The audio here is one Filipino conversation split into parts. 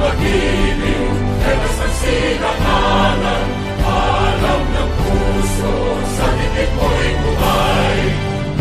magiliw, ay basta silanganan. Alam ng puso, sa titik mo'y buhay.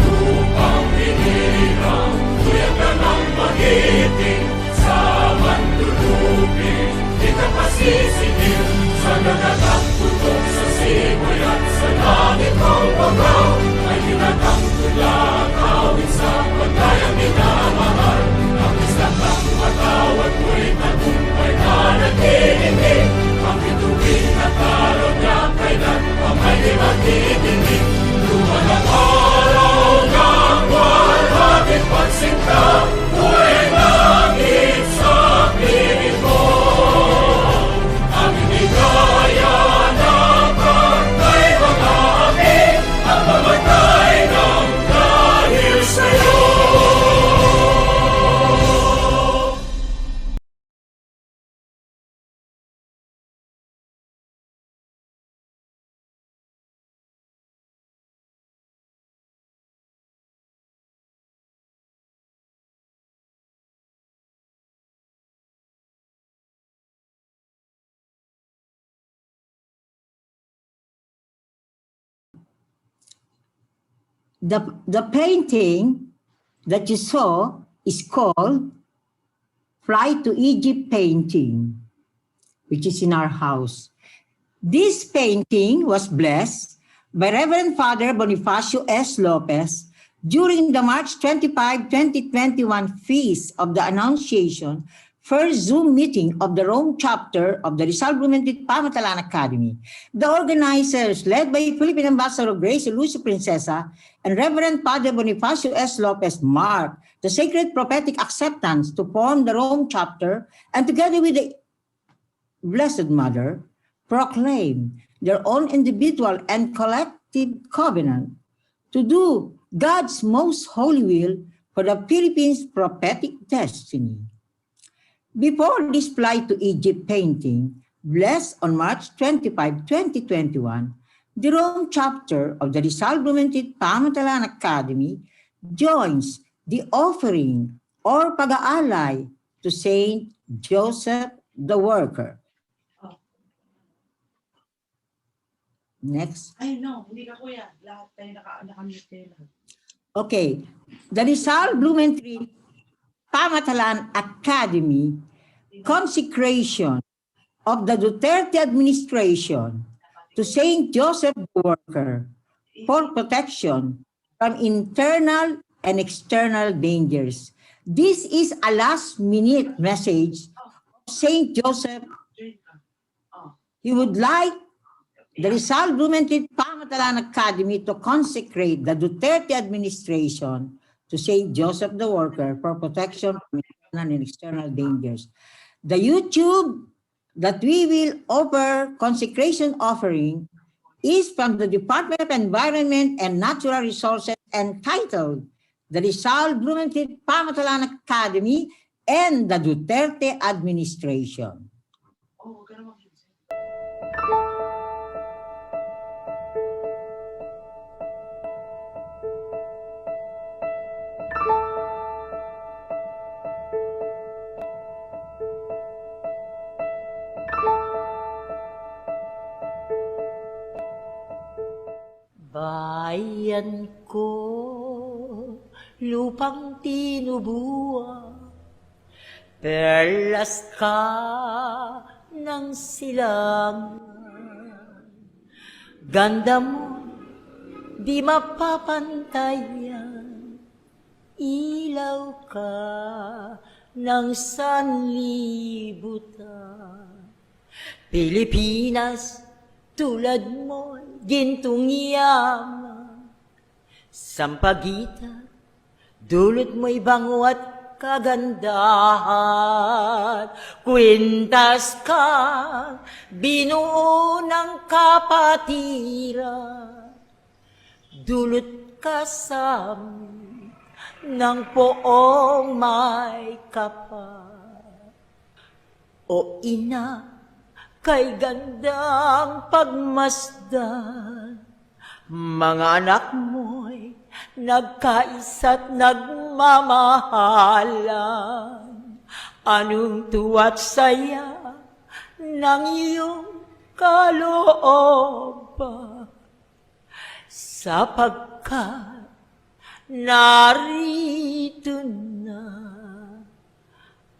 Lupang hinirang, tuyag ka ng magiting. Sa mandulupin, di ka pasisingil. Sa nagatang putok sa simoy at sa langit ng bagaw, ay tinatang tula, kawin sa pagkayang minamahal. Ang isang ng matawad mo'y tagumpay na nagtitingin. Ang bituin at araw niya kailan pa may di magtitingin. Lumalang araw ng walhagit pagsinta, buhay langit sa piling mo. Ang inigaya na pagkay mga api, ang mamatay ng dahil sa'yo. The painting that you saw is called Fly to Egypt painting, which is in our house. This painting was blessed by Reverend Father Bonifacio S. Lopez during the March 25, 2021 Feast of the Annunciation, first Zoom meeting of the Rome chapter of the Rizal Blumentritt Pamatalan Academy. The organizers, led by Philippine Ambassador Grace Lucio Princesa and Reverend Father Bonifacio S. Lopez, marked the sacred prophetic acceptance to form the Rome chapter, and together with the Blessed Mother, proclaim their own individual and collective covenant to do God's most holy will for the Philippines' prophetic destiny. Before this Fly to Egypt painting, blessed on March 25, 2021, the Rome chapter of the Rizal Blumentritt Pamatalan Academy joins the offering or pag-aalay to Saint Joseph the Worker. Next. Ay, no, hindi ka kuya. Lahat tayo nakamute. Okay. The Rizal Blumentritt Pamatalan Academy consecration of the Duterte administration to Saint Joseph the Worker for protection from internal and external dangers. This is a last-minute message of Saint Joseph. He would like the Rizal Blumentritt Pamatalan Academy to consecrate the Duterte administration to Saint Joseph the Worker for protection from internal and external dangers. The YouTube that we will offer consecration offering is from the Department of Environment and Natural Resources, entitled the Rizal Blumentritt Pamatalan Academy and the Duterte Administration. Bayan ko, lupang tinubuan, perlas ka ng silangan. Ganda mo, di mapapantayan, ilaw ka ng sanlibutan. Pilipinas, tulad mo, gintong yaman. Sampagitan, dulot mo'y bango at kagandahan. Kwintas ka, binuo ng kapatiran. Dulot ka sa amin ng poong may kapal. O ina, kay gandang pagmasdan, mga anak mo'y nagkaisa't nagmamahalan. Anong tuwa't saya ng iyong kalooban, sapagkat narito na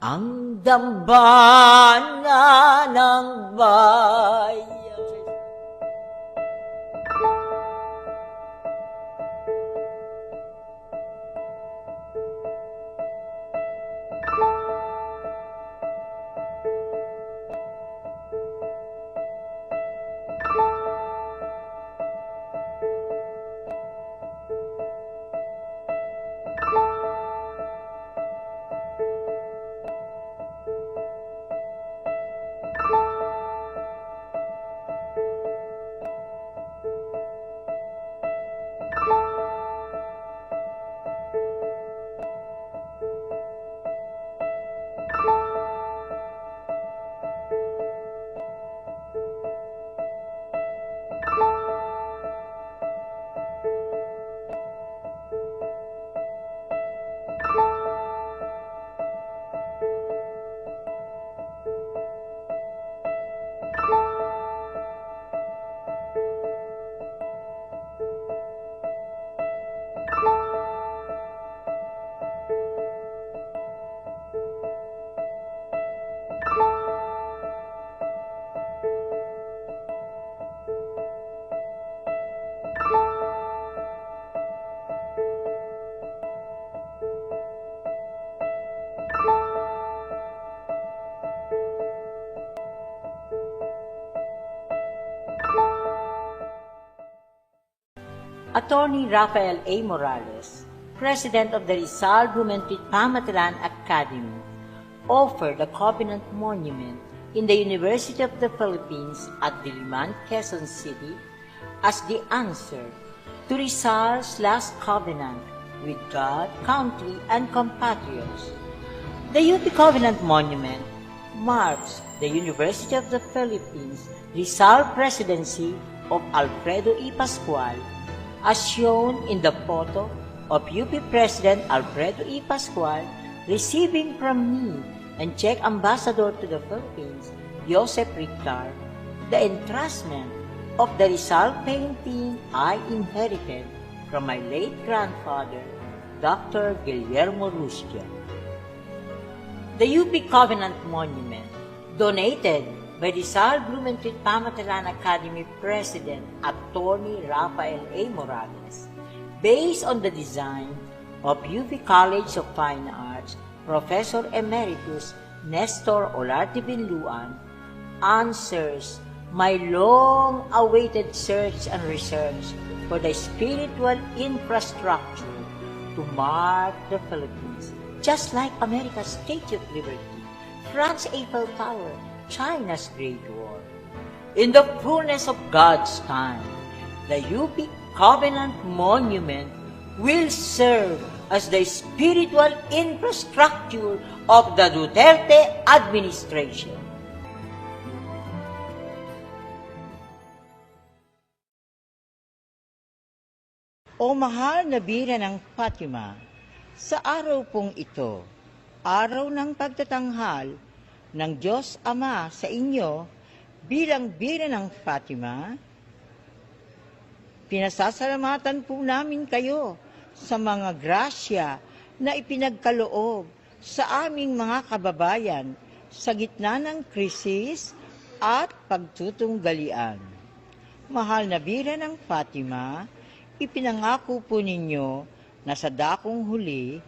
ang dambana ng bayan. Attorney Rafael A. Morales, President of the Rizal Blumentritt Pamataran Academy, offered a Covenant Monument in the University of the Philippines at Diliman, Quezon City as the answer to Rizal's last covenant with God, country, and compatriots. The UP Covenant Monument marks the University of the Philippines Rizal Presidency of Alfredo E. Pascual, as shown in the photo of UP President Alfredo E. Pascual receiving from me and Czech Ambassador to the Philippines, Joseph Richter, the entrustment of the Rizal painting I inherited from my late grandfather, Dr. Guillermo Rustia. The UP Covenant Monument, donated by Rizal Blumentritt Pamataran Academy President Attorney Rafael A. Morales, based on the design of UP College of Fine Arts Professor Emeritus Nestor Olarte Binluan, answers my long-awaited search and research for the spiritual infrastructure to mark the Philippines, just like America's Statue of Liberty, France's Eiffel Tower, China's Great Wall. In the fullness of God's time, the UP Covenant Monument will serve as the spiritual infrastructure of the Duterte administration. O mahal na bira ng Fatima, sa araw pong ito, araw ng pagtatanghal ng Diyos Ama sa inyo bilang bira ng Fatima, pinasasalamatan po namin kayo sa mga grasya na ipinagkaloob sa aming mga kababayan sa gitna ng krisis at pagtutunggalian. Mahal na bira ng Fatima, ipinangako po ninyo na sa dakong huli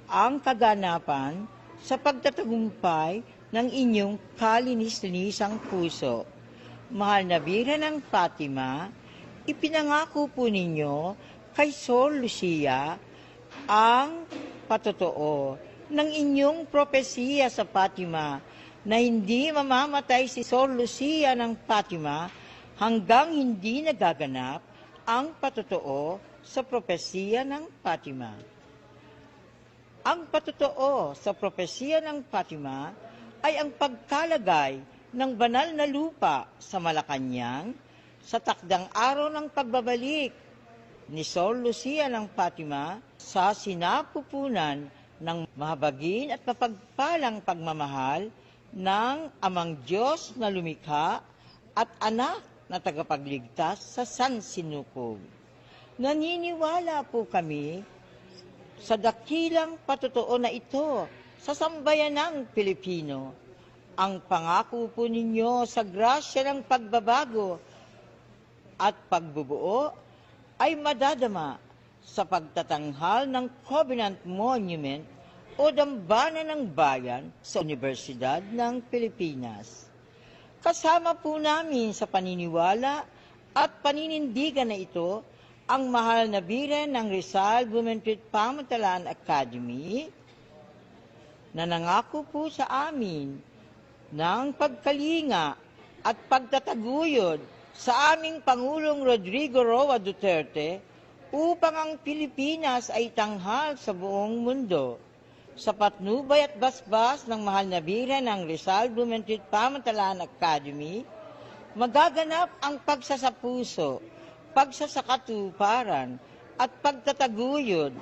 ang kaganapan sa pagtatagumpay ng inyong kalinis-linisang puso. Mahal na bira ng Fatima, ipinangako po ninyo kay Sor Lucia ang patotoo ng inyong propesiya sa Fatima na hindi mamamatay si Sor Lucia ng Fatima hanggang hindi nagaganap ang patotoo sa propesiya ng Fatima. Ang patotoo sa propesiya ng Fatima ay ang pagkalagay ng banal na lupa sa Malacanang sa takdang araw ng pagbabalik ni Sor Lucia ng Fatima sa sinapupunan ng mahabagin at mapagpalang pagmamahal ng Amang Diyos na lumikha at Anak na tagapagligtas sa sansinukob. Naniniwala po kami sa dakilang patotoo na ito sa sambayanang Pilipino. Ang pangako po ninyo sa grasya ng pagbabago at pagbubuo ay madadama sa pagtatanghal ng Covenant Monument o Dambana ng Bayan sa Universidad ng Pilipinas. Kasama po namin sa paniniwala at paninindigan na ito ang mahal na biren ng Rizal Bumentuit Pamatalaan Academy na nangako po sa amin ng pagkalinga at pagtataguyod sa aming Pangulong Rodrigo Roa Duterte upang ang Pilipinas ay tanghal sa buong mundo. Sa patnubay at basbas ng mahal na biren ng Rizal Bumentuit Pamatalaan Academy, magaganap ang pagsasapuso, pagsasakatuparan at pagtataguyod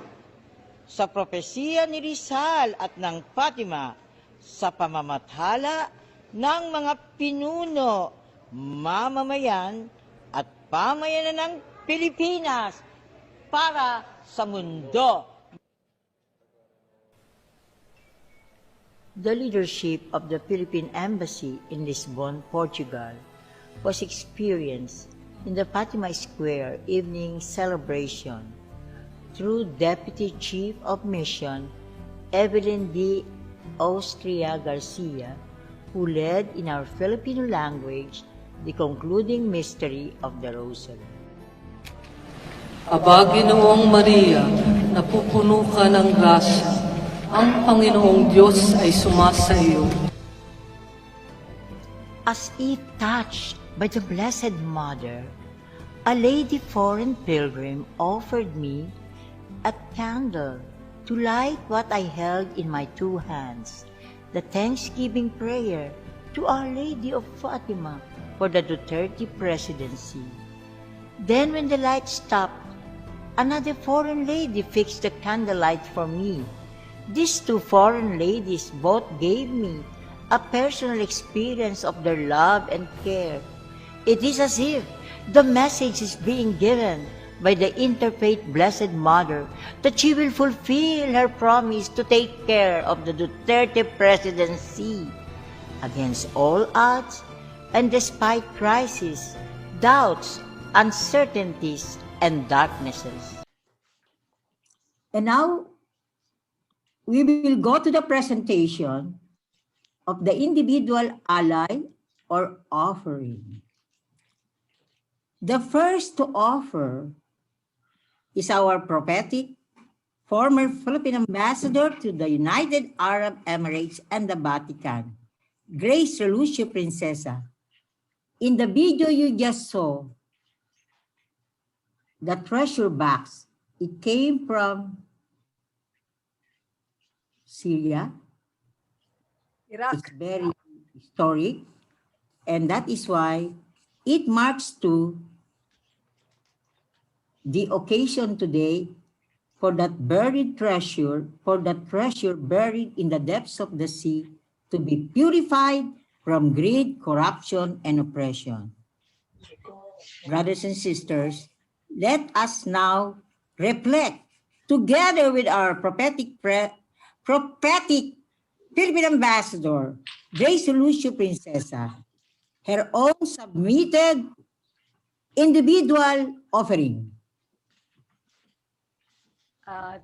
sa propesiya ni Rizal at ng Fatima sa pamamathala ng mga pinuno, mamamayan at pamayanan ng Pilipinas para sa mundo. The leadership of the Philippine Embassy in Lisbon, Portugal, was experienced in the Fatima Square evening celebration through Deputy Chief of Mission Evelyn D. Austria Garcia, who led in our Filipino language the concluding mystery of the Rosary. Aba, Ginoong Maria, napupuno ka ng grasya, ang Panginoong Diyos ay sumasa iyo. As if touched by the Blessed Mother, a lady foreign pilgrim offered me a candle to light what I held in my two hands, the Thanksgiving prayer to Our Lady of Fatima for the Duterte presidency. Then when the light stopped, another foreign lady fixed the candlelight for me. These two foreign ladies both gave me a personal experience of their love and care. It is as if the message is being given by the interfaith Blessed Mother that she will fulfill her promise to take care of the Duterte presidency against all odds and despite crises, doubts, uncertainties, and darknesses. And now, we will go to the presentation of the individual ally or offering. The first to offer is our prophetic former Philippine ambassador to the United Arab Emirates and the Vatican, Grace Relucio Princesa. In the video you just saw, the treasure box, it came from Syria. Iraq. It's very historic, and that is why it marks to the occasion today for that buried treasure, for that treasure buried in the depths of the sea to be purified from greed, corruption, and oppression. Brothers and sisters, let us now reflect together with our prophetic Philippine ambassador, Grace Relucio Princesa, her own submitted individual offering.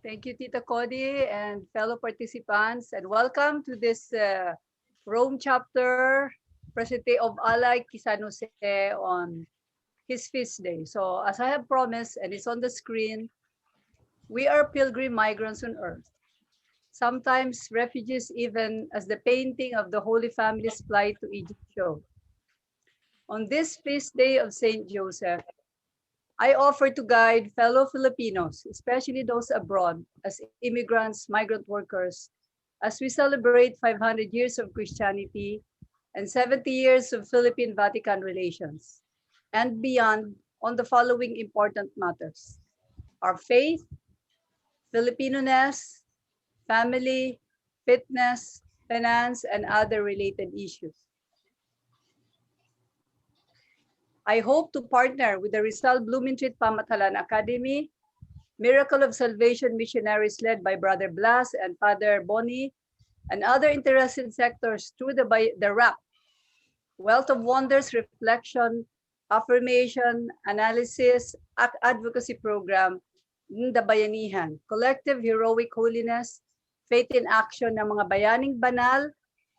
Thank you, Tita Cody and fellow participants, and welcome to this Rome chapter Presidente of Alay San Jose on his feast day. So as I have promised, and it's on the screen, we are pilgrim migrants on earth. Sometimes refugees, even as the painting of the Holy Family's flight to Egypt show. On this feast day of Saint Joseph, I offer to guide fellow Filipinos, especially those abroad, as immigrants, migrant workers, as we celebrate 500 years of Christianity and 70 years of Philippine-Vatican relations, and beyond on the following important matters: our faith, Filipino-ness, family, fitness, finance, and other related issues. I hope to partner with the Rizal Blumentritt Pamathalan Academy, Miracle of Salvation missionaries led by Brother Blas and Father Bonnie, and other interested sectors through the RAP, Wealth of Wonders Reflection, Affirmation, Analysis, Advocacy Program, the Bayanihan, Collective Heroic Holiness, Faith in Action ng mga bayaning banal,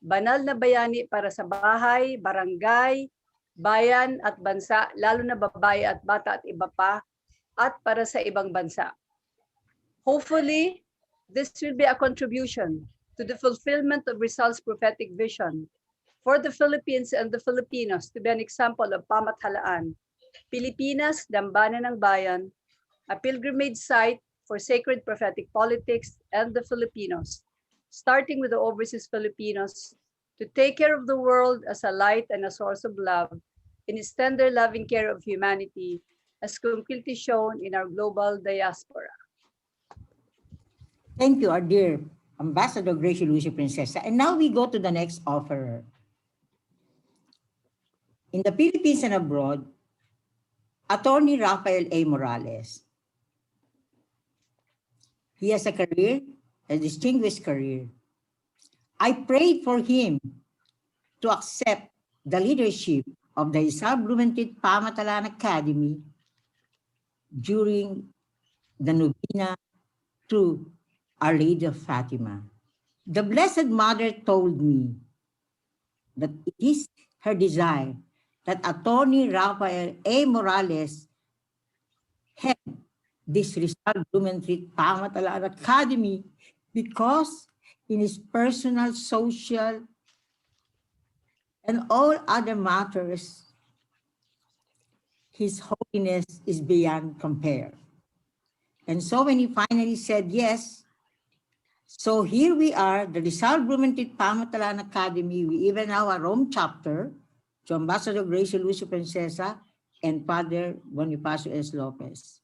banal na bayani para sa bahay, barangay, bayan at bansa, lalo na babae at bata at iba pa, at para sa ibang bansa. Hopefully, this will be a contribution to the fulfillment of Rizal's prophetic vision for the Philippines and the Filipinos to be an example of pamathalaan. Pilipinas, Dambana ng Bayan, a pilgrimage site for sacred prophetic politics and the Filipinos, starting with the overseas Filipinos, to take care of the world as a light and a source of love in its tender loving care of humanity, as concretely shown in our global diaspora. Thank you, our dear Ambassador Gracie Lucy Princesa. And now we go to the next offerer. In the Philippines and abroad, Attorney Rafael A. Morales. He has a career, a distinguished career. I prayed for him to accept the leadership of the Rizal Blumentritt Pamathalan Academy during the novena to Our Lady of Fatima. The Blessed Mother told me that it is her desire that Attorney Rafael A. Morales head this Rizal Blumentritt Pamathalan Academy because in his personal, social, and all other matters, his holiness is beyond compare. And so when he finally said yes, so here we are, the Rizal Blumentritt Pamathalan Academy. We even have a Rome chapter to Ambassador Gracie Lucy Princesa and Father Bonifacio S. Lopez.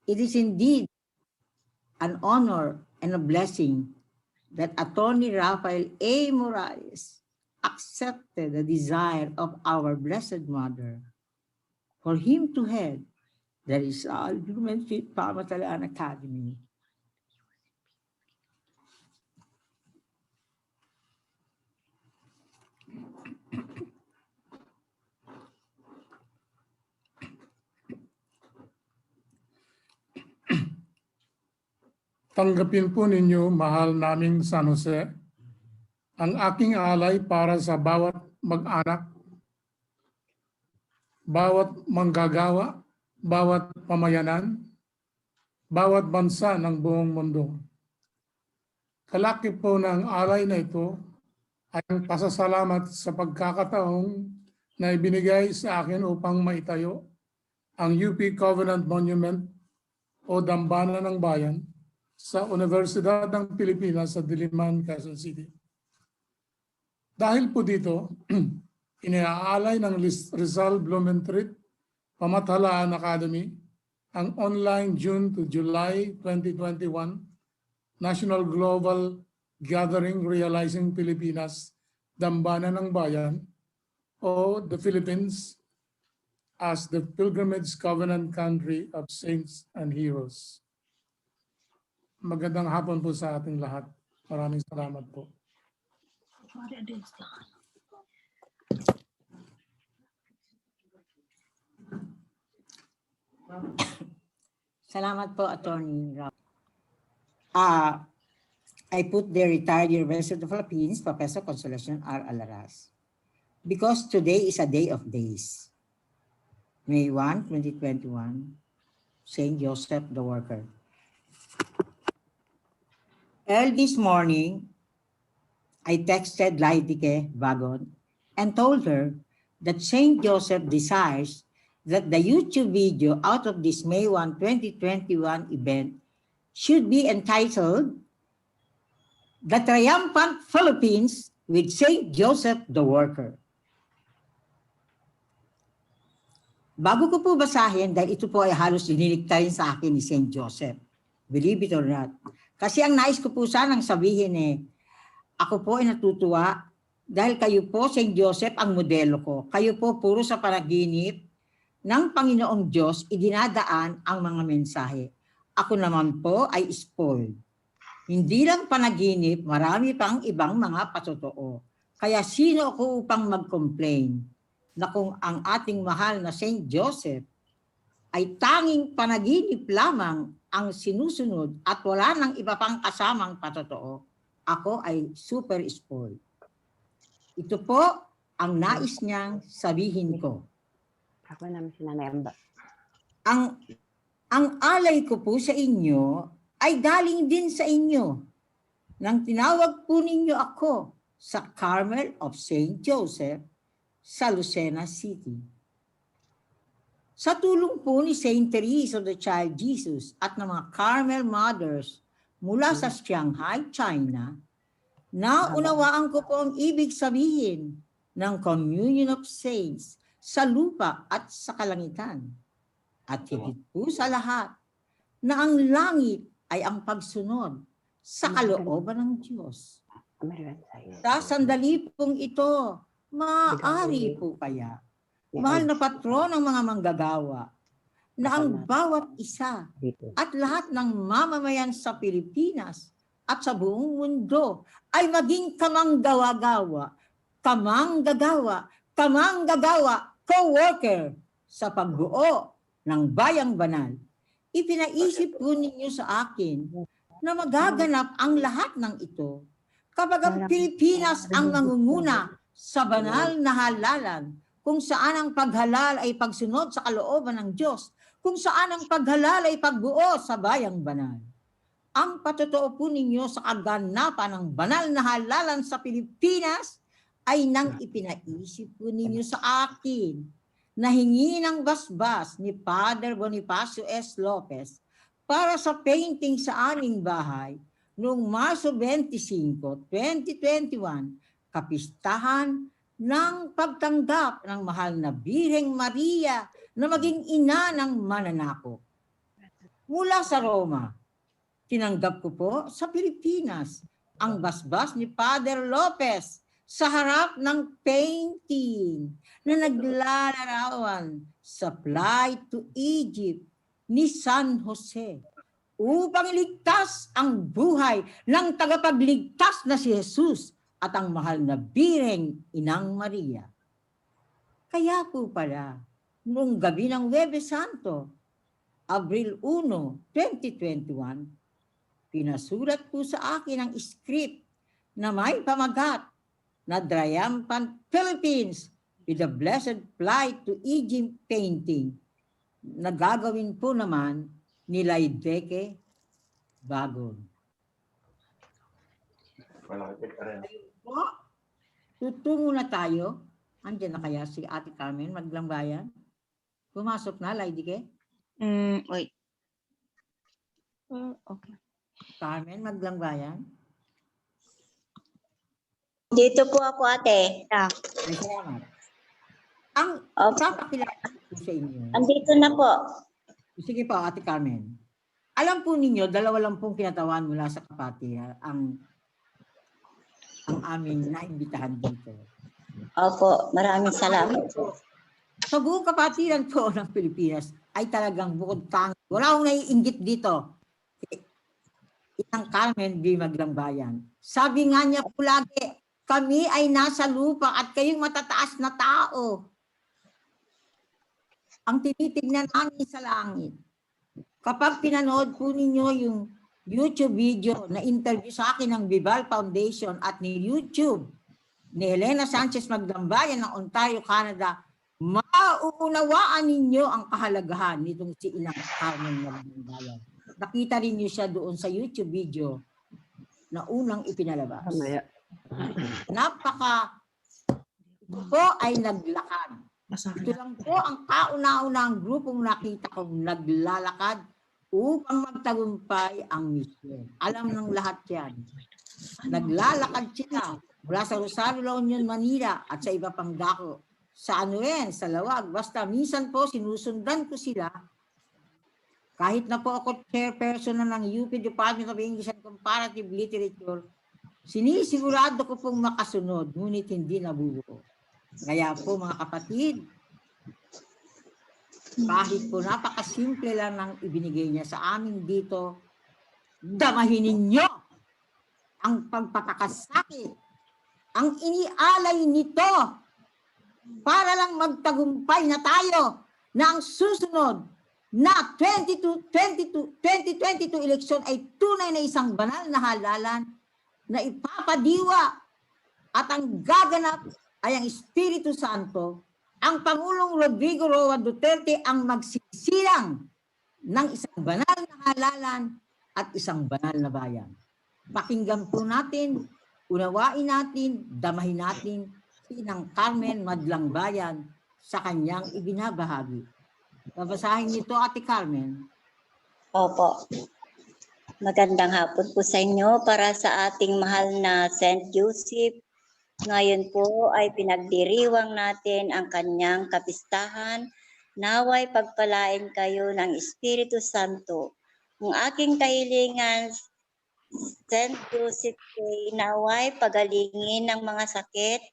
It is indeed an honor and a blessing that Attorney Rafael A. Morales accepted the desire of our Blessed Mother for him to head the Rizal Blumentritt Pamathalan Academy. Tanggapin po ninyo, mahal naming San Jose, ang aking alay para sa bawat mag-anak, bawat manggagawa, bawat pamayanan, bawat bansa ng buong mundo. Kalaki po ng alay na ito ay ang pasasalamat sa pagkakataong na ibinigay sa akin upang maitayo ang UP Covenant Monument o Dambana ng Bayan sa Universidad ng Pilipinas sa Diliman, Quezon City. Dahil po dito, iniaalay ng Rizal Blumentritt Pamathalan Academy ang online June to July 2021 National Global Gathering Realizing Pilipinas, Dambana ng Bayan, o the Philippines as the Pilgrimage Covenant Country of Saints and Heroes. Magandang hapon po sa ating lahat. Maraming salamat po. Salamat po, Attorney Rafael. I put the retired University of the Philippines, Professor Consolacion R. Alaras, because today is a day of days. May 1, 2021, Saint Joseph the Worker. Early this morning, I texted Laitike Bagon and told her that Saint Joseph desires that the YouTube video out of this May 1, 2021 event should be entitled The Triumphant Philippines with Saint Joseph the Worker. Bago ko po basahin, dahil ito po ay halos dinilikta rin sa akin ni Saint Joseph, believe it or not, Kasi ang nais ko po sanang sabihin ako po ay natutuwa dahil kayo po, St. Joseph, ang modelo ko. Kayo po puro sa panaginip ng Panginoong Diyos, idinadaan ang mga mensahe. Ako naman po ay spoiled. Hindi lang panaginip, marami pang ibang mga patotoo. Kaya sino ako upang mag-complain na kung ang ating mahal na St. Joseph ay tanging panaginip lamang ang sinusunod at wala nang iba pang kasamang patotoo, ako ay super spoiled. Ito po ang nais niyang sabihin ko. Ako naman si Nanay Amba. Ang alay ko po sa inyo ay galing din sa inyo nang tinawag po ninyo ako sa Carmel of St. Joseph sa Lucena City. Sa tulong po ni St. Teresa of the Child Jesus at ng mga Carmel Mothers mula sa Shanghai, China, naunawaan ko po ang ibig sabihin ng Communion of Saints sa lupa at sa kalangitan. At higit po sa lahat, na ang langit ay ang pagsunod sa kalooban ng Diyos. Sa sandali pong ito, maaari po kaya, mahal na patron ng mga manggagawa, na ang bawat isa at lahat ng mamamayan sa Pilipinas at sa buong mundo ay maging kamanggagawa, co-worker sa pagbuo ng bayang banal. Ipinaisip po ninyo sa akin na magaganap ang lahat ng ito kapag ang Pilipinas ang mangunguna sa banal na halalan, kung saan ang paghalal ay pagsunod sa kalooban ng Diyos, kung saan ang paghalal ay pagbuo sa bayang banal. Ang patotoo po ninyo sa kaganapan ng banal na halalan sa Pilipinas ay nang ipinaisip po ninyo sa akin na hingi ng basbas ni Father Bonifacio S. Lopez para sa painting sa aming bahay noong Marso 25, 2021, kapistahan ng pagtanggap ng mahal na Birheng Maria na maging ina ng mananakop. Mula sa Roma, tinanggap ko po sa Pilipinas ang basbas ni Father Lopez sa harap ng painting na naglalarawan sa Flight to Egypt ni San Jose upang iligtas ang buhay ng tagapagligtas na si Jesus at ang mahal na Birheng Inang Maria. Kaya po pala, noong gabi ng Huwebes Santo, Abril 1, 2021, pinasulat po sa akin ang script na may pamagat na Triumphant Philippines with the Blessed Flight to Egypt painting na gagawin po naman ni Laideke Bagon. Po, tutungo na tayo. Andiyan na kaya si Ate Carmen Maglambayan? Pumasok na, Laideke? Wait. Okay. Carmen Maglambayan? Dito po ako, ate. Ay, salamat. Ang papakilala ko sa inyo. Andito na po. Sige po, Ate Carmen. Alam po ninyo, dalawa lang pong kinatawan mula sa Kapati ang aming naimbitahan dito. Opo, maraming salamat. Sa buong kapatiran po ng Pilipinas ay talagang bukod tangi. Wala akong naiinggit dito. Inang Carmen B. Maglambayan. Sabi nga niya po lagi, kami ay nasa lupa at kayong matataas na tao. Ang tinitignan namin sa langit. Kapag pinanood po ninyo yung YouTube video na interview sa akin ng Bibal Foundation at ni YouTube ni Helena Sanchez Maglambayan ng Ontario, Canada, mauunawaan ninyo ang kahalagahan nitong si Inang Carmen Maglambayan. Nakita rin niyo siya doon sa YouTube video na unang ipinalabas. Napaka po ay naglakad. Ito lang po ang kauna-unang grupong nakita kong naglalakad upang magtagumpay ang misyon. Alam ng lahat yan. Naglalakad sila mula sa Rosario, La Union, Manila at sa iba pang dako. Sa Anuen, sa Lawag, basta minsan po sinusundan ko sila Kahit na po ako chairperson na ng UP Department of English and Comparative Literature, sinisigurado ko pong makasunod, ngunit hindi nabubuo. Kaya po mga kapatid, kahit po napakasimple lang ng ibinigay niya sa amin dito, damahin ninyo ang pagpapakasakit, ang inialay nito para lang magtagumpay na tayo na ang susunod na 2022 eleksyon ay tunay na isang banal na halalan na ipapadiwa at ang gaganap ay ang Espiritu Santo. Ang Pangulong Rodrigo Roa Duterte ang magsisilang ng isang banal na halalan at isang banal na bayan. Pakinggan po natin, unawain natin, damahin natin si Inang Carmen Madlang Bayan sa kanyang ibinabahagi. Babasahin nito, Ate Carmen. Opo. Magandang hapon po sa inyo para sa ating mahal na Saint Joseph. Ngayon po ay pinagdiriwang natin ang kanyang kapistahan. Naway pagpalain kayo ng Espiritu Santo. Ang aking kahilingan, Saint Joseph, naway pagalingin ng mga sakit,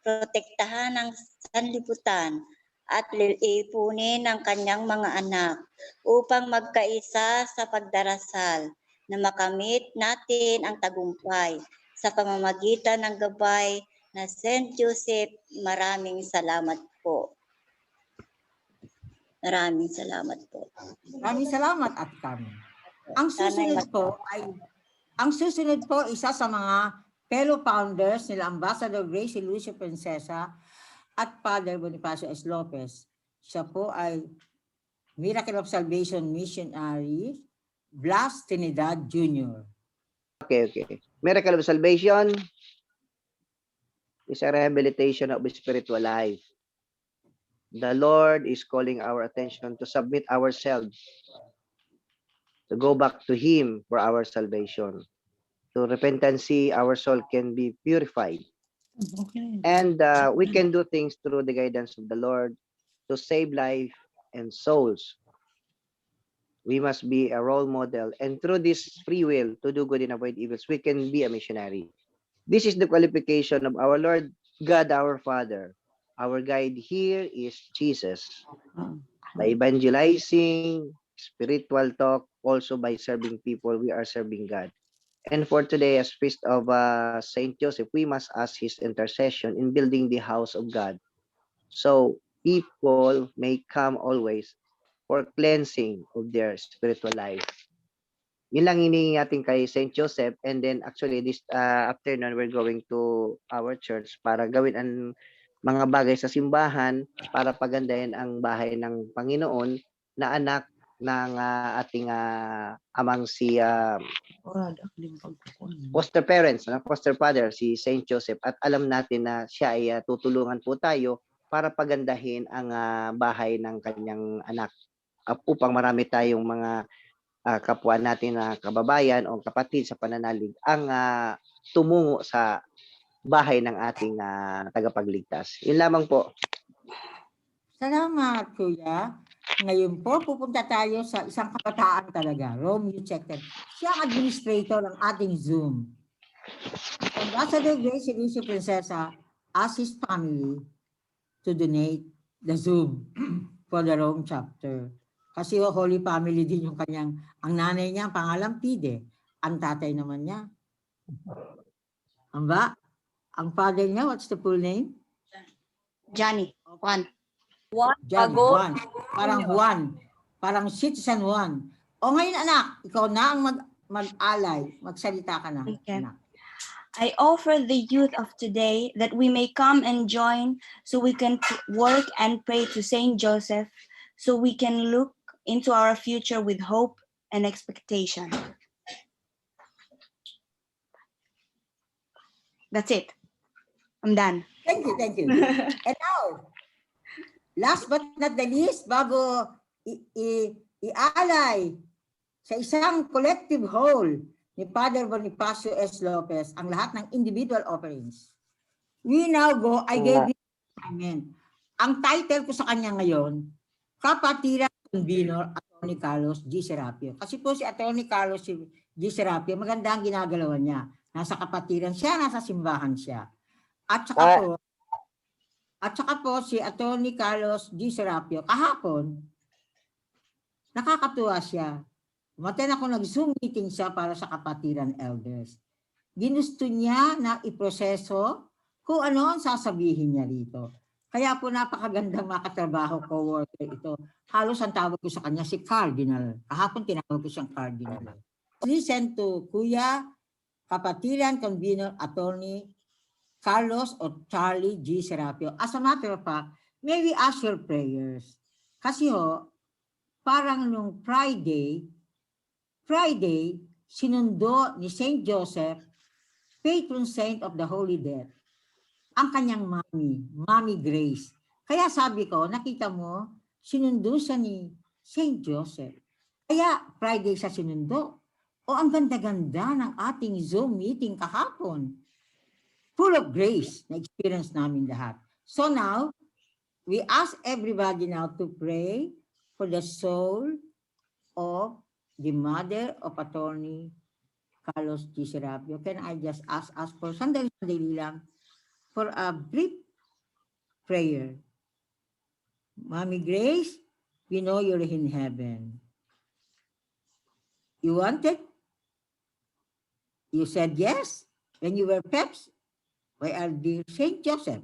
protektahan ang sanlibutan, at ipunin ang kanyang mga anak upang magkaisa sa pagdarasal na makamit natin ang tagumpay sa pamamagitan ng gabay na Saint Joseph. Maraming salamat po. Maraming salamat po. Maraming salamat, Ate Carmen. Ang susunod po, isa sa mga fellow founders nila Ambassador Grace Lucio Princesa at Father Bonifacio S. Lopez. Siya po ay Miracle of Salvation Missionary Blas Trinidad Jr. Okay. Miracle of Salvation is a rehabilitation of spiritual life. The Lord is calling our attention to submit ourselves, to go back to Him for our salvation. To repentancy, our soul can be purified. And we can do things through the guidance of the Lord to save life and souls. We must be a role model, and through this free will to do good and avoid evils, we can be a missionary. This is the qualification of our Lord God, our Father. Our guide here is Jesus. By evangelizing, spiritual talk, also by serving people, we are serving God. And for today, as feast of Saint Joseph, we must ask his intercession in building the house of God, so people may come always for cleansing of their spiritual life. Yun lang hinihingi natin kay Saint Joseph. And then actually this afternoon, we're going to our church para gawin ang mga bagay sa simbahan para pagandahin ang bahay ng Panginoon na anak ng ating amang si foster parents, foster father, si Saint Joseph. At alam natin na siya ay tutulungan po tayo para pagandahin ang bahay ng kanyang anak, upang marami tayong mga kapwa natin na kababayan o kapatid sa pananalig ang tumungo sa bahay ng ating tagapagligtas. Yun lamang po. Salamat, Kuya. Ngayon po, pupunta tayo sa isang kabataan talaga, Romeo Checker. Siya ang administrator ng ating Zoom. Ambassador Grace Lucio Princesa asked his family to donate the Zoom for the Rome chapter. Kasi Holy Family din yung kanyang, ang nanay niya, pangalan Pide. Ang tatay naman niya. Ang father niya, what's the full name? Johnny, Juan. John, Juan. Parang Juan. Parang Citizen Juan. O ngayon anak, ikaw na ang mag-alay. Magsalita ka na. Okay. Anak. I offer the youth of today that we may come and join so we can work and pray to Saint Joseph, so we can look into our future with hope and expectation. That's it. I'm done. Thank you. And now, last but not the least, bago i-alay sa isang collective whole ni Father Bonifacio S. Lopez ang lahat ng individual offerings. We now go, I gave you an assignment. Ang title ko sa kanya ngayon, Kapatiran Convenor at Atty. Carlos G. Serapio. Kasi po si Atty. Carlos G. Serapio, maganda ang ginagalawan niya. Nasa kapatiran siya, nasa simbahan siya. At saka po si Atty. Carlos G. Serapio, kahapon, nakakatuwa siya. Umaten ako nag-Zoom meeting siya para sa kapatiran elders. Ginusto niya na iproseso kung ano ang sasabihin niya rito. Kaya po napakagandang makatrabaho co-worker ito. Halos ang tawag ko sa kanya si Cardinal. Kahapon tinawag ko siyang Cardinal. Listen to Kuya Kapatiran Convener Attorney Carlos o Charlie G. Serapio. As a matter of fact, may we ask your prayers. Kasi parang nung Friday, sinundo ni Saint Joseph, patron saint of the Holy Dead, ang kanyang Mommy Grace. Kaya sabi ko, nakita mo, sinundo siya ni Saint Joseph. Kaya Friday siya sinundo. O ang ganda-ganda ng ating Zoom meeting kahapon. Full of grace na experience namin lahat. So now, we ask everybody now to pray for the soul of the mother of Attorney Carlos G. Serapio. Can I just ask for sandali lang for a brief prayer? Mommy Grace, we know you're in heaven. You wanted? You said yes when you were PEPs by our dear Saint Joseph,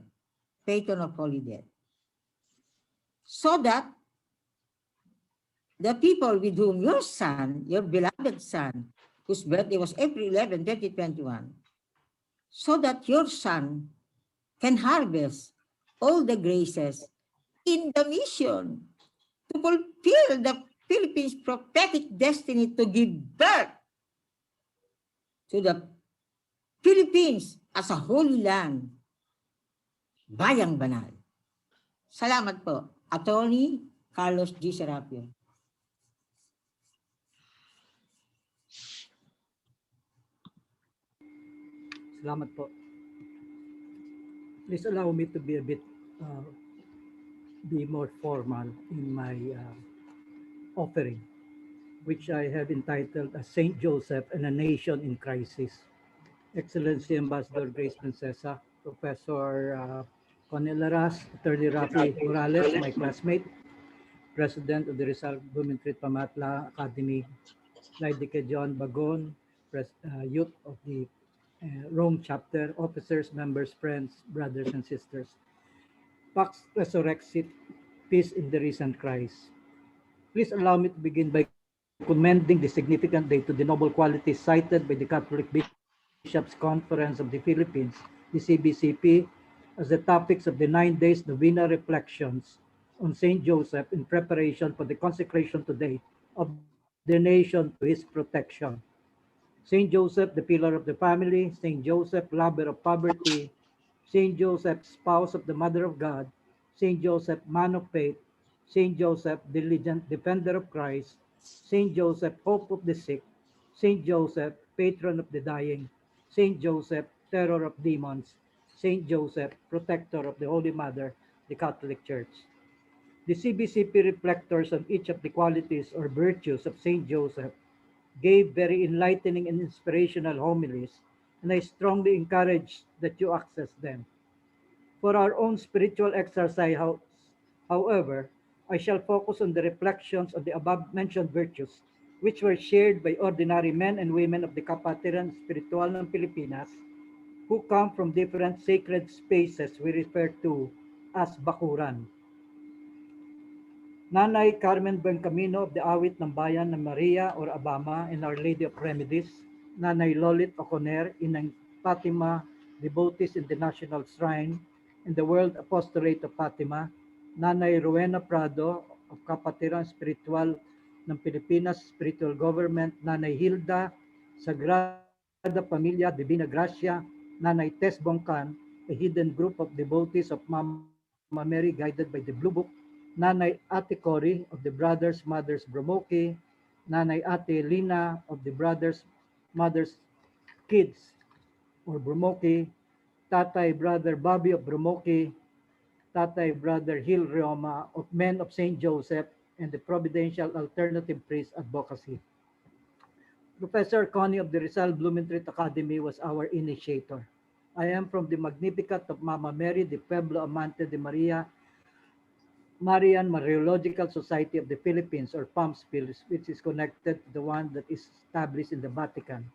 patron of Holy Dead. So that the people with whom your son, your beloved son, whose birthday was April 11, 2021, so that your son can harvest all the graces in the mission to fulfill the Philippines' prophetic destiny to give birth to the Philippines as a holy land, bayang banal. Salamat po, Attorney Carlos G. Serapio. Salamat po. Please allow me to be a bit be more formal in my offering, which I have entitled as Saint Joseph and a Nation in Crisis. Excellency Ambassador Grace Princesa, Professor Conel Laras, Attorney Rafi Morales, my classmate, President of the Rizal Women Treat Pamatla Academy, Laidike John Bagon, Youth of the Rome Chapter, officers, members, friends, brothers and sisters. Pax Resurrexit, peace in the risen Christ. Please allow me to begin by commending the significant day to the noble qualities cited by the Catholic Bishops' Conference of the Philippines, the CBCP, as the topics of the 9 days Novena reflections on Saint Joseph in preparation for the consecration today of the nation to his protection. Saint Joseph, the pillar of the family, Saint Joseph, lover of poverty, Saint Joseph, spouse of the Mother of God, Saint Joseph, man of faith, Saint Joseph, diligent defender of Christ, Saint Joseph, hope of the sick, Saint Joseph, patron of the dying, Saint Joseph, terror of demons, Saint Joseph, protector of the Holy Mother, the Catholic Church. The CBCP reflectors on each of the qualities or virtues of Saint Joseph gave very enlightening and inspirational homilies, and I strongly encourage that you access them. For our own spiritual exercise, however, I shall focus on the reflections of the above-mentioned virtues, which were shared by ordinary men and women of the Kapatiran Espiritual ng Pilipinas, who come from different sacred spaces we refer to as Bakuran. Nanay Carmen Buencamino of the Awit ng Bayan ng Maria or Abama and Our Lady of Remedies, Nanay Lolit Oconer in Fatima, devotees in the National Shrine and the World Apostolate of Fatima, Nanay Rowena Prado of Kapatiran Spiritual ng Pilipinas Spiritual Government, Nanay Hilda Sagrada Familia Divina Gracia, Nanay Tess Bongkan, a hidden group of devotees of Mama Mary guided by the Blue Book, Nanay Ate Cory of the Brothers Mothers Bromoki, Nanay Ate Lina of the Brothers Mothers Kids or Bromoki, Tatay Brother Bobby of Bromoki, Tatay Brother Hil Rioma of Men of St. Joseph, and the Providential Alternative Priest Advocacy. Professor Connie of the Rizal Blumentritt Academy was our initiator. I am from the Magnificat of Mama Mary de Pueblo Amante de Maria Marian Mariological Society of the Philippines, or PAMSPIL, which is connected to the one that is established in the Vatican,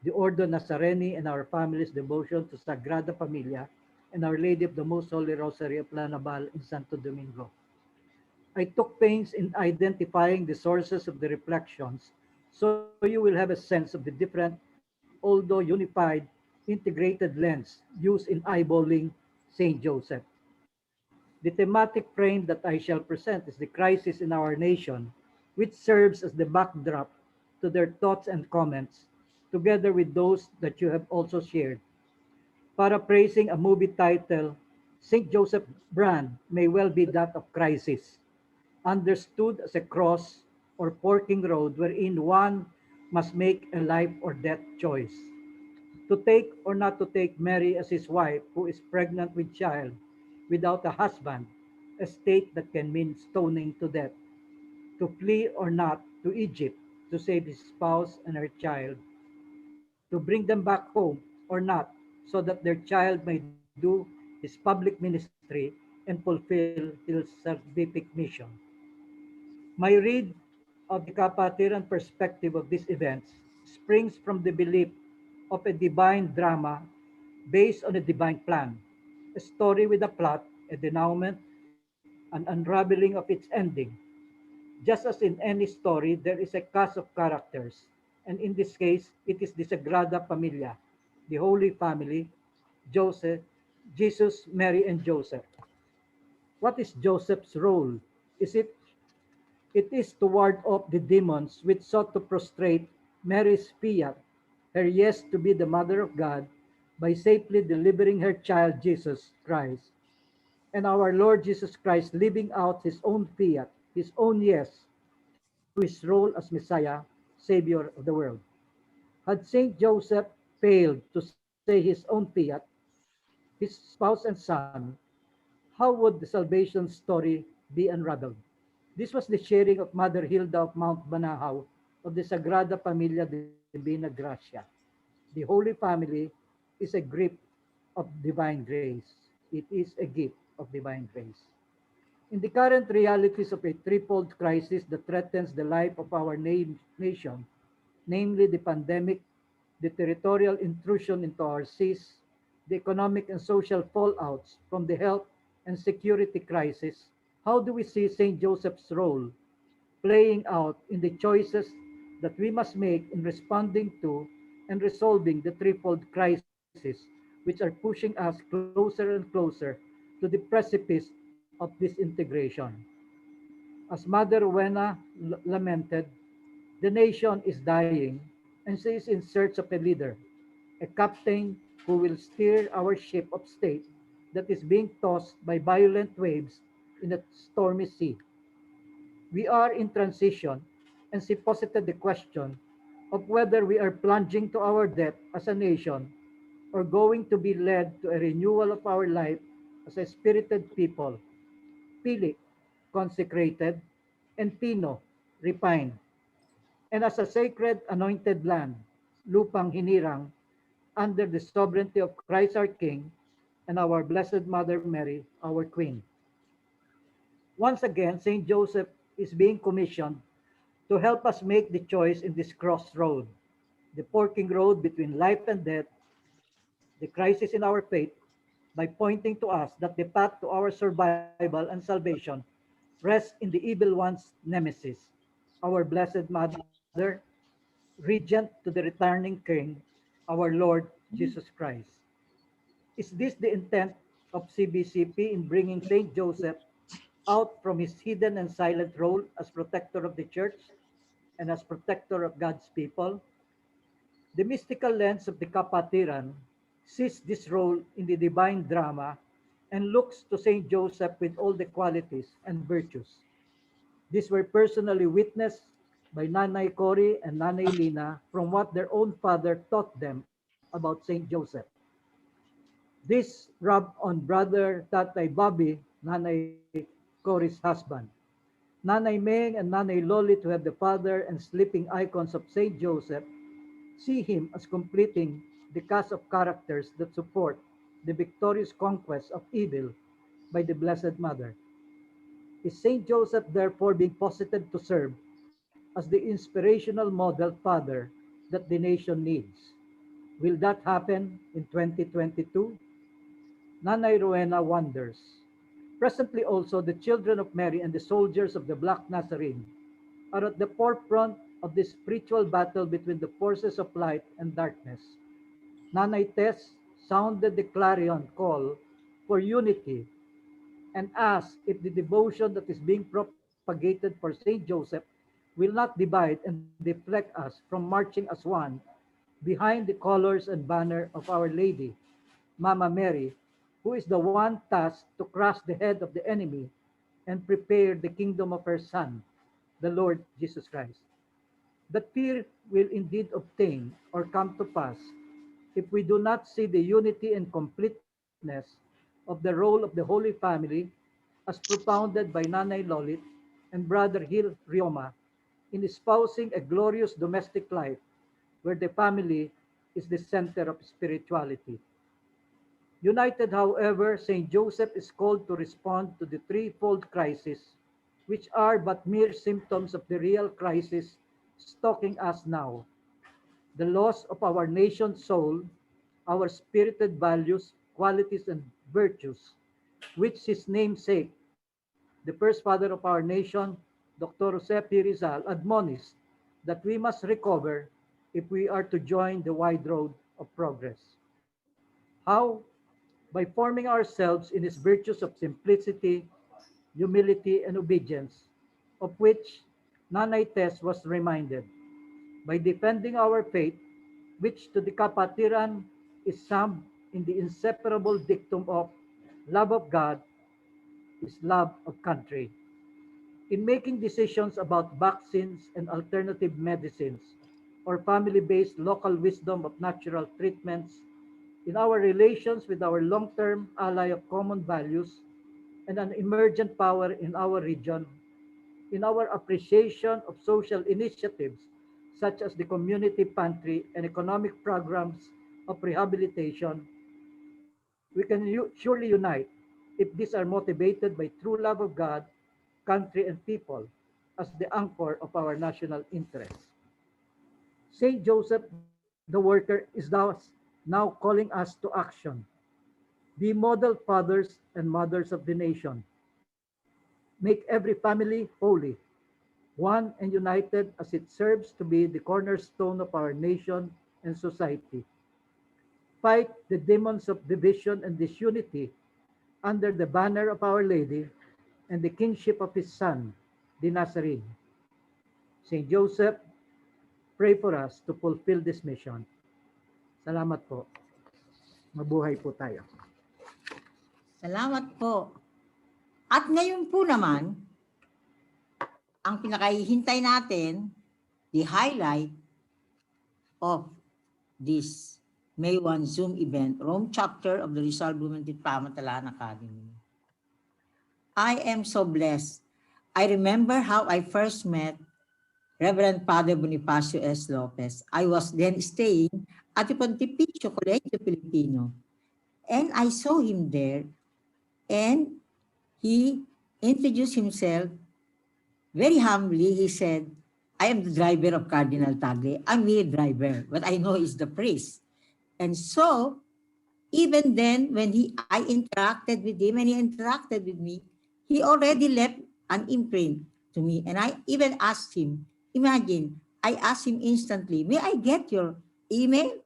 the Ordo Nazareni, and our family's devotion to Sagrada Familia and Our Lady of the Most Holy Rosary of Lanabal in Santo Domingo. I took pains in identifying the sources of the reflections, so you will have a sense of the different, although unified, integrated lens used in eyeballing Saint Joseph. The thematic frame that I shall present is the crisis in our nation, which serves as the backdrop to their thoughts and comments, together with those that you have also shared. Paraphrasing a movie title, St. Joseph brand may well be that of crisis, understood as a cross or forking road wherein one must make a life or death choice. To take or not to take Mary as his wife who is pregnant with child without a husband, a state that can mean stoning to death. To flee or not to Egypt to save his spouse and her child. To bring them back home or not so that their child may do his public ministry and fulfill his salvific mission. My read of the Kapatiran perspective of these events springs from the belief of a divine drama based on a divine plan, a story with a plot, a denouement, an unraveling of its ending. Just as in any story, there is a cast of characters, and in this case, it is the Sagrada Familia, the Holy Family, Joseph, Jesus, Mary, and Joseph. What is Joseph's role? Is it It is to ward off the demons which sought to prostrate Mary's fiat, her yes to be the mother of God, by safely delivering her child Jesus Christ. And our Lord Jesus Christ living out his own fiat, his own yes, to his role as Messiah, Savior of the world. Had Saint Joseph failed to say his own fiat, his spouse and son, how would the salvation story be unraveled? This was the sharing of Mother Hilda of Mount Banahaw of the Sagrada Familia Divina Gracia. The Holy Family is a gift of divine grace. It is a gift of divine grace. In the current realities of a threefold crisis that threatens the life of our nation, namely the pandemic, the territorial intrusion into our seas, the economic and social fallouts from the health and security crisis, how do we see St. Joseph's role playing out in the choices that we must make in responding to and resolving the threefold crisis which are pushing us closer and closer to the precipice of disintegration? As Mother Rowena lamented, the nation is dying and she is in search of a leader, a captain who will steer our ship of state that is being tossed by violent waves in a stormy sea. We are in transition, and she posited the question of whether we are plunging to our death as a nation or going to be led to a renewal of our life as a spirited people, pili, consecrated, and pino, refined, and as a sacred anointed land, lupang hinirang, under the sovereignty of Christ our King and our Blessed Mother Mary, our Queen. Once again, St. Joseph is being commissioned to help us make the choice in this crossroad, the forking road between life and death, the crisis in our faith, by pointing to us that the path to our survival and salvation rests in the evil one's nemesis, our Blessed Mother, Regent to the returning King, our Lord Jesus Christ. Is this the intent of CBCP in bringing St. Joseph out from his hidden and silent role as protector of the church and as protector of God's people? The mystical lens of the Kapatiran sees this role in the divine drama and looks to St. Joseph with all the qualities and virtues. These were personally witnessed by Nanay Cory and Nanay Lina from what their own father taught them about St. Joseph. This rubbed on brother Tatay Bobby, Nanay Cory's husband. Nanay Meng and Nanay Lolit, who have the father and sleeping icons of Saint Joseph, see him as completing the cast of characters that support the victorious conquest of evil by the Blessed Mother. Is Saint Joseph therefore being posited to serve as the inspirational model father that the nation needs? Will that happen in 2022? Nanay Rowena wonders. Presently also, the children of Mary and the soldiers of the Black Nazarene are at the forefront of this spiritual battle between the forces of light and darkness. Nanay Tess sounded the clarion call for unity and asked if the devotion that is being propagated for Saint Joseph will not divide and deflect us from marching as one behind the colors and banner of Our Lady, Mama Mary, who is the one tasked to crush the head of the enemy and prepare the kingdom of her Son, the Lord Jesus Christ. That fear will indeed obtain or come to pass if we do not see the unity and completeness of the role of the Holy Family as propounded by Nanay Lolit and Brother Gil Rioma in espousing a glorious domestic life where the family is the center of spirituality. United, however, Saint Joseph is called to respond to the threefold crisis, which are but mere symptoms of the real crisis stalking us now. The loss of our nation's soul, our spirited values, qualities, and virtues, which his namesake, the first father of our nation, Dr. Jose P. Rizal, admonished that we must recover if we are to join the wide road of progress. How? By forming ourselves in his virtues of simplicity, humility, and obedience, of which Nanay Tess was reminded, by defending our faith, which to the kapatiran is summed in the inseparable dictum of love of God is love of country. In making decisions about vaccines and alternative medicines, or family-based local wisdom of natural treatments, in our relations with our long-term ally of common values and an emergent power in our region, in our appreciation of social initiatives such as the community pantry and economic programs of rehabilitation, we can surely unite if these are motivated by true love of God, country, and people as the anchor of our national interests. Saint Joseph, the worker, is now calling us to action. Be model fathers and mothers of the nation. Make every family holy, one and united as it serves to be the cornerstone of our nation and society. Fight the demons of division and disunity under the banner of Our Lady and the kingship of His Son, the Nazarene. Saint Joseph, pray for us to fulfill this mission. Salamat po. Mabuhay po tayo. Salamat po. At ngayon po naman, ang pinakahihintay natin, the highlight of this May 1 Zoom event, Rome chapter of the Rizal Blumentritt Pamatalaan Academy. I am so blessed. I remember how I first met Reverend Father Bonifacio S. Lopez. I was then staying at the Pontificio Colegio Filipino, and I saw him there, and he introduced himself very humbly. He said, I am the driver of Cardinal Tagle. I'm the driver, but I know he's the priest. And so, even then, when I interacted with him and he interacted with me, he already left an imprint to me. And I even asked him, imagine, I asked him instantly, may I get your email?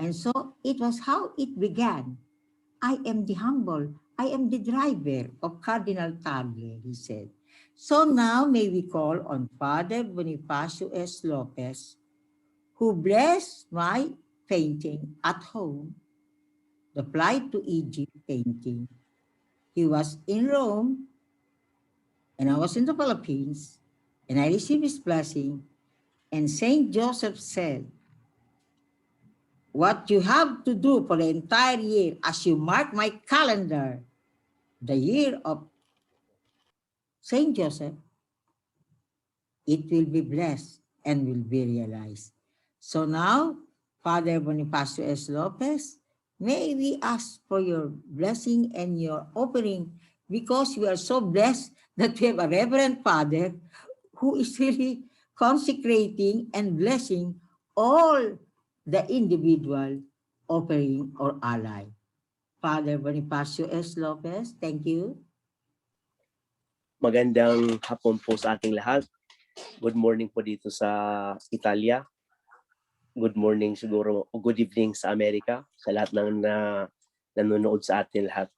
And so, it was how it began. I am the humble, I am the driver of Cardinal Tagle, he said. So now may we call on Father Bonifacio S. Lopez, who blessed my painting at home, the Flight to Egypt painting. He was in Rome, and I was in the Philippines, and I received his blessing, and Saint Joseph said, what you have to do for the entire year, as you mark my calendar, the year of Saint Joseph, it will be blessed and will be realized. So now, Father Bonifacio S. Lopez, may we ask for your blessing and your offering, because we are so blessed that we have a Reverend Father who is really consecrating and blessing all the individual offering or ally. Father Bonifacio S. Lopez, thank you. Magandang hapon po sa ating lahat. Good morning po dito sa Italia. Good morning siguro, o good evening sa Amerika, sa lahat ng nanonood sa atin lahat.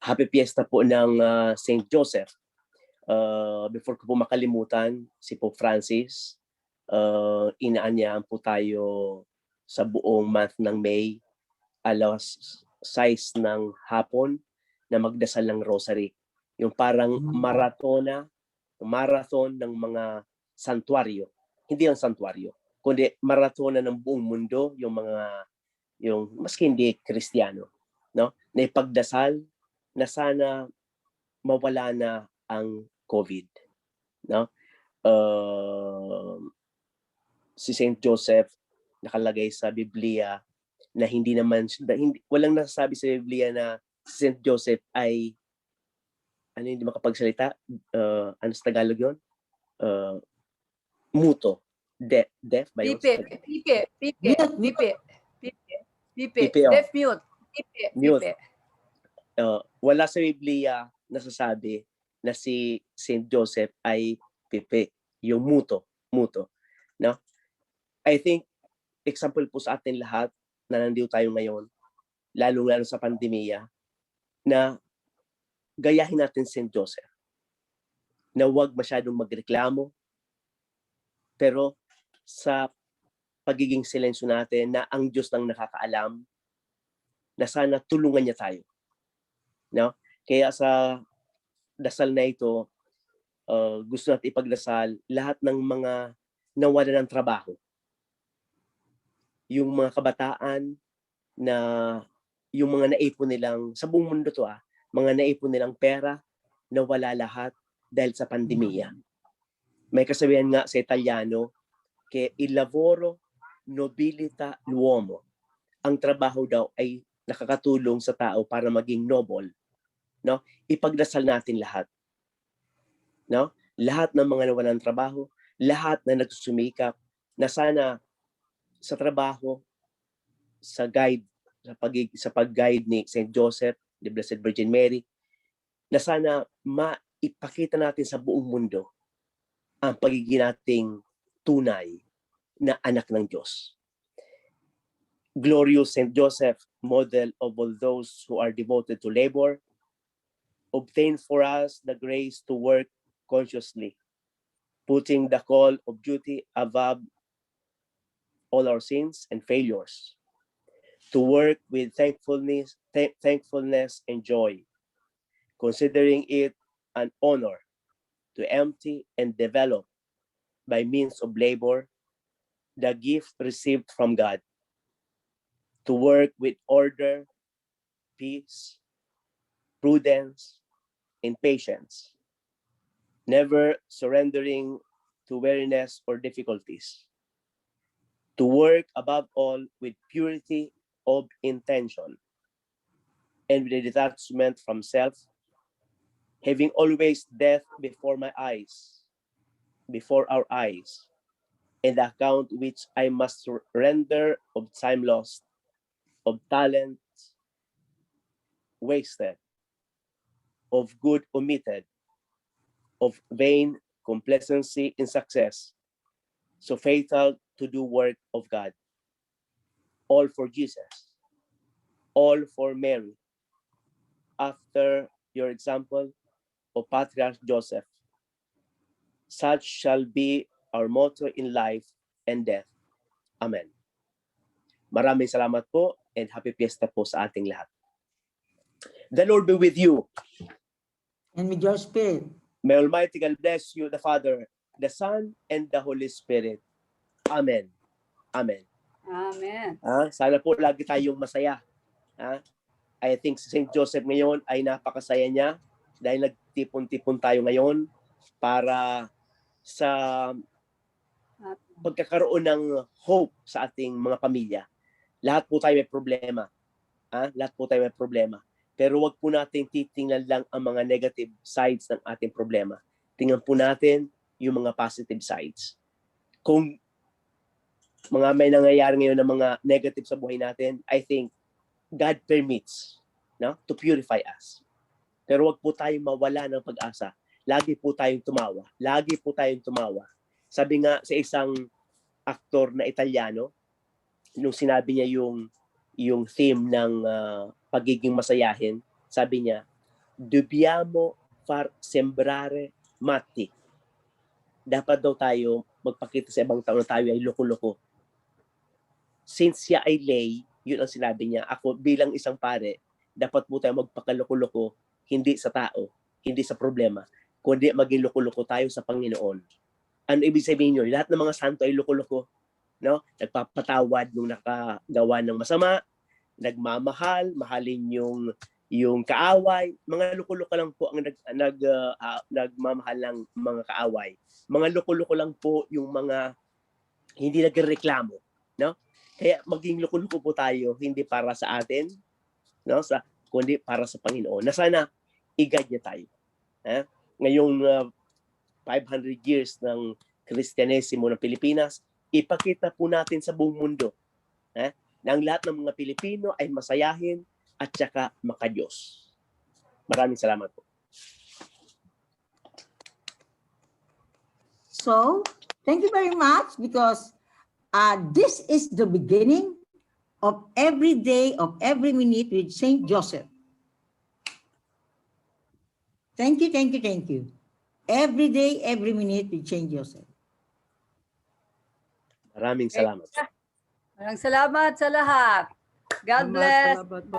Happy Fiesta po ng St. Joseph. Before ko po makalimutan, si Pope Francis, inaanyahan po tayo sa buong month ng May, alas 6 ng hapon, na magdasal ng rosary. Yung parang marathon ng mga santuario. Hindi lang santuario, kundi marathon ng buong mundo, yung maski hindi Kristiyano, no? Na ipagdasal na sana mawala na ang COVID, no? Si Saint Joseph nakalagay sa Biblia na walang nasasabi sa Biblia na si Saint Joseph ay hindi makapagsalita, ano sa Tagalog yun? Muto. Deaf ba yun? Pipe. Pipe, oh. Deaf mute. Mute. Wala sa Biblia nasasabi na si Saint Joseph ay pipe, yung muto. No? I think, example po sa atin lahat na nandito tayo ngayon, lalo-lalo sa pandemya, na gayahin natin Saint Joseph, na huwag masyadong magreklamo, pero sa pagiging silensyo natin na ang Diyos lang nakakaalam, na sana tulungan niya tayo. No? Kaya sa dasal na ito, gusto natin ipagdasal lahat ng mga nawala ng trabaho. Yung mga kabataan na yung mga naipon nilang, sa buong mundo to mga naipon nilang pera, nawala lahat dahil sa pandemya. May kasabihan nga sa Italiano, che il lavoro nobilita l'uomo. Ang trabaho daw ay nakakatulong sa tao para maging noble. No? Ipagdasal natin lahat. No? Lahat ng mga nawalan ng trabaho, lahat na nagsusumikap, na sana sa trabaho, sa pag-guide ni St. Joseph, the Blessed Virgin Mary, na sana maipakita natin sa buong mundo ang pagiging nating tunay na anak ng Diyos. Glorious St. Joseph, model of all those who are devoted to labor, obtain for us the grace to work consciously, putting the call of duty above all our sins and failures, to work with thankfulness and joy, considering it an honor to empty and develop by means of labor the gift received from God, to work with order, peace, prudence, and patience, never surrendering to weariness or difficulties, to work above all with purity of intention and with a detachment from self, having always death before our eyes, and the account which I must render of time lost, of talent wasted, of good omitted, of vain complacency in success, so fatal to do work of God. All for Jesus, all for Mary, after your example, O Patriarch Joseph. Such shall be our motto in life and death. Amen. Maraming salamat po and happy fiesta po sa ating lahat. The Lord be with you. And with your spirit. May Almighty God bless you, the Father, the Son, and the Holy Spirit. Amen. Amen. Amen. Sana po lagi tayong masaya. I think si St. Joseph ngayon ay napakasaya niya dahil nagtipon-tipon tayo ngayon para sa pagkakaroon ng hope sa ating mga pamilya. Lahat po tayo may problema. Lahat po tayo may problema. Pero wag po natin titingnan lang ang mga negative sides ng ating problema. Tingnan po natin yung mga positive sides. Kung may nangyayari ngayon ng mga negative sa buhay natin, I think God permits, no, to purify us. Pero wag po tayong mawala ng pag-asa. Lagi po tayong tumawa. Lagi po tayong tumawa. Sabi nga sa isang aktor na Italiano, nung sinabi niya yung theme ng pagiging masayahin, sabi niya, dobbiamo far sembrare matti. Dapat daw tayo magpakita sa ibang tao na tayo ay loko-loko. Since siya ay lay, yun ang sinabi niya, ako bilang isang pare, dapat po tayo magpakaloko-loko, hindi sa tao, hindi sa problema, kundi maging loko-loko tayo sa Panginoon. Ano ibig sabihin nyo? Lahat ng mga santo ay loko-loko. No? Nagpapatawad nung nakagawa ng masama, nagmamahal, mahalin yung kaaway. Mga loko-loko lang po ang nagmamahal ng mga kaaway. Mga loko-loko lang po yung mga hindi nagreklamo, no? Kaya maging loko-loko po tayo hindi para sa atin, no? Kundi para sa Panginoon. Na sana i-guide niya tayo. Ngayong 500 years ng Kristyanismo ng Pilipinas, ipakita po natin sa buong mundo na ang lahat ng mga Pilipino ay masayahin at saka makadiyos. Maraming salamat po. So, thank you very much because this is the beginning of every day, of every minute with Saint Joseph. Thank you, thank you, thank you. Every day, every minute with Saint Joseph. Maraming salamat. Maraming salamat sa lahat. God bless. Salamat po.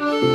Amen.